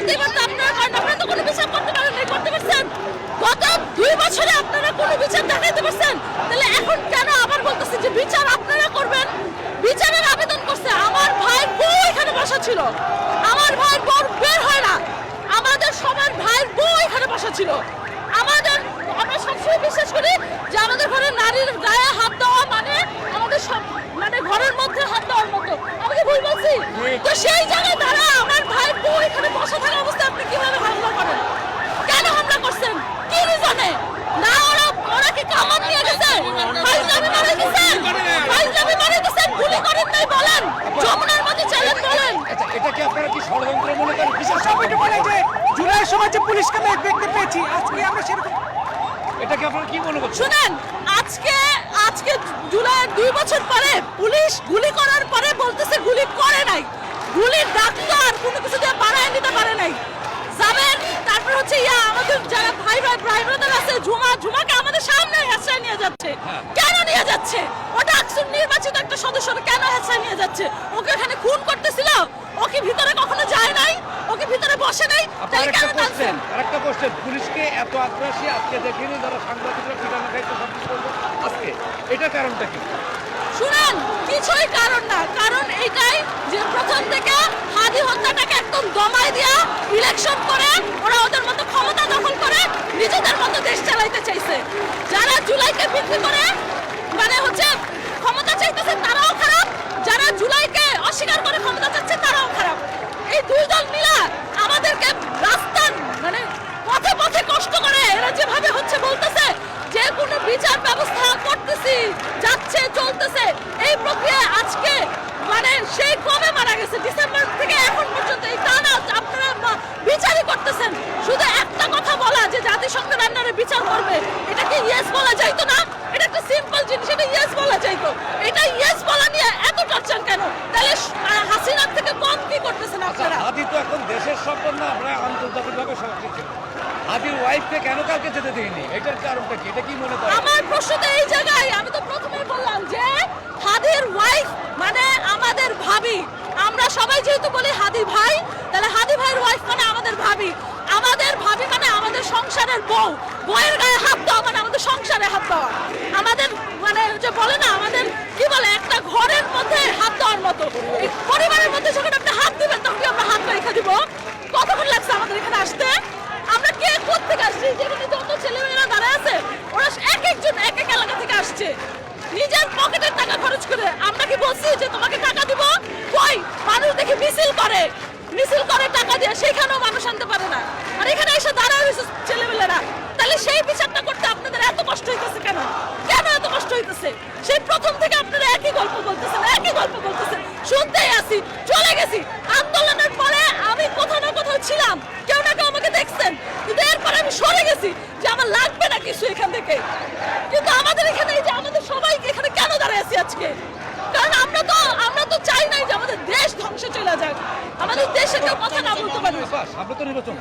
প্রতিবাদ আপনারা করেন, আপনারা তো কোনো বিচার করতে পারেন নাই, করতে পারছেন? গত 2 বছরে আপনারা কোনো বিচার দেখাইতে পারছেন? তাহলে এখন কেন আবার বলতেছে যে বিচার আপনারা করবেন? বিচারের আবেদন করছে আমার ভাইয়ের বউ এখানে বসা ছিল, আমার ভাইয়ের বউ বের হয় না, আমাদের সবার ভাইয়ের বউ এখানে বসা ছিল। আমরা সবসময় বিশ্বাস করি যে আমাদের ঘরে নারীর গায়ে হাত দেওয়া মানে আমাদের সব মানে ঘরের মধ্যে হাত দেওয়ার মতো। আমি কি ভুল বলছি? তো সেই জায়গায় তারা আমার ভাইয়ের বউ এখানে বসা থাকা অবস্থায় আপনি কিভাবে হামলা করেন? কেন হামলা করছেন? কি রিজনে? না ওরা কি কামান নিয়ে গেছে? ফাইজলামি মারা গেছেন? ফাইজলামি মারা গেছেন? গুলি করেন নাই বলেন? যমুনার মধ্যে চ্যালেঞ্জ বলেন? আচ্ছা, এটা কি আপনারা কি ষড়যন্ত্র মনে করেন? বিশেষ সবাইকে বলে যে জুলাই সময় যে পুলিশকে দেখতে পেয়েছি, আজকে আমরা সেরকম এটা কি আপনারা কি মনে করছেন? শুনেন, আজকে জুলাইয়ের 2 বছর পরে পুলিশ গুলি করার পরে বলতেছে গুলি করে নাই, গুলির ডাক্তার কোনো কিছু দিয়ে বাড়ায় নিতে পারে নাই। যাবেন তারপর হচ্ছে আমাদের যারা ভাই ব্রাদার আছে, ঝুমাকে আমাদের সামনে হেঁচড়ায় নিয়ে যাচ্ছে। কেন নিয়ে যাচ্ছে? ওটা আকসুর নির্বাচিত একটা সদস্য, কেন হেঁচড়ায় নিয়ে যাচ্ছে? ওকে এখানে খুন করতেছিল, ও কি ভিতরে কখনো যায় নাই? ও কি ভিতরে বসে নাই? তাই কেন টানছেন? আরেকটা কোশ্চেন, পুলিশকে এত আগ্রাসী আজকে দেখিনি, যারা সাংবাদিকরা পিটানো খাইতে সব কিছু করলো আজকে, এটার কারণটা কি? শুনেন, কিছুই কারণ না, কারণ এটাই যে প্রথম থেকে হাদি হত্যাটাকে একদম দমাই দিয়া ইলেকশন করে ওরা ওদের মতো ক্ষমতা দখল করে নিজেদের মতো দেশ চালাইতে চাইছে। যারা জুলাইকে বিক্রি করে মানে হচ্ছে ক্ষমতা চাইতেছে তারাও খারাপ, যারা জুলাইকে অস্বীকার করে ক্ষমতা চাচ্ছে তারাও খারাপ। এই 2 দল মিলা আমাদেরকে রাস্তার মানে পথে পথে কষ্ট করে এরা যেভাবে হচ্ছে বলতেছে যে কোনো বিচার ব্যবস্থা করতেছি, যাচ্ছে চলতেছে, এই প্রক্রিয়া আজকে মানে সেই কবে মারা গেছে ডিসেম্বর থেকে এখন পর্যন্ত এই টানা আপনারা বিচারই করতেছেন। শুধু একটা কথা বলা যে জাতিসংঘের আন্ডারে বিচার করবে, এটা কি ইয়েস বলা যাইতো না? এটা একটা সিম্পল জিনিস, এটা ইয়েস বলা যাইতো। এটা ইয়েস বলা নিয়ে এত টর্চার কেন? তাহলে হাসিনার থেকে কম কি করতেছেন আপনারা? হাদি তো এখন দেশের সম্পদ না, আমরা আন্তর্জাতিকভাবে সমাদৃত। হাদির ওয়াইফকে কেন কালকে যেতে দেয়নি, এটার কারণটা কি? এটা কি মনে করেন? আমার প্রশ্ন তো এই জায়গায়, আমি তো প্রথমেই বললাম যে হাদির ওয়াইফ মানে আমাদের ভাবি। আমরা সবাই যেহেতু বলি হাদি ভাই, তাহলে হাদি ভাইয়ের ওয়াইফ মানে আমাদের ভাবি। আমাদের ভাবি মানে আমাদের সংসারের বউ। বউয়ের গায়ে হাত দেওয়া মানে আমাদের সংসারে হাত দেওয়া। আমাদের মানে যে বলে না, আমাদের কি বলে, একটা ঘরের মধ্যে হাত দেওয়ার মতো। এই পরিবারের মধ্যে যখন আপনি হাত দিবেন তখন কি আমরা হাত রেখে দিব? কতক্ষণ লাগছে আমাদের এখানে আসতে? আমরা কে কোত্থেকে আসছি? যেখানে যত ছেলেমেয়েরা দাঁড়ায় আছে ওরা এক একজন এক এক এলাকা থেকে আসছে নিজের পকেটের টাকা খরচ করে। আমরা কি বলছি যে তোমাকে টাকা দিব? কই মানুষ দেখি মিছিল করে টাকা দিয়ে, সেখানেও মানুষ আনতে পারে না, আর এখানে এসে দাঁড়ায় হয়েছে ছেলেমেয়েরা। তাহলে সেই বিচারটা করতে আপনাদের এত কষ্ট হইতেছে কেন? কেন এত কষ্ট হইতেছে? সেই প্রথম থেকে আপনারা একই গল্প বলতেছেন, শুনতেই আসি, চলে গেছি। আন্দোলনের পরে আমি কোথাও না কোথাও ছিলাম, কেউ না কেউ আমাকে দেখছেন, কিন্তু এরপরে আমি সরে গেছি যে আমার লাগবে না কিছু এখান থেকে। কিন্তু আমাদের এখানে এই যে আমাদের সবাই এখানে কেন দাঁড়ায় আছি আজকে? কারণ আমরা তো চাই নাই যে আমাদের দেশ ধ্বংসে চলে যাক, আমাদের দেশে কেউ কথা না বলতে পারে। সামনে তো নির্বাচন।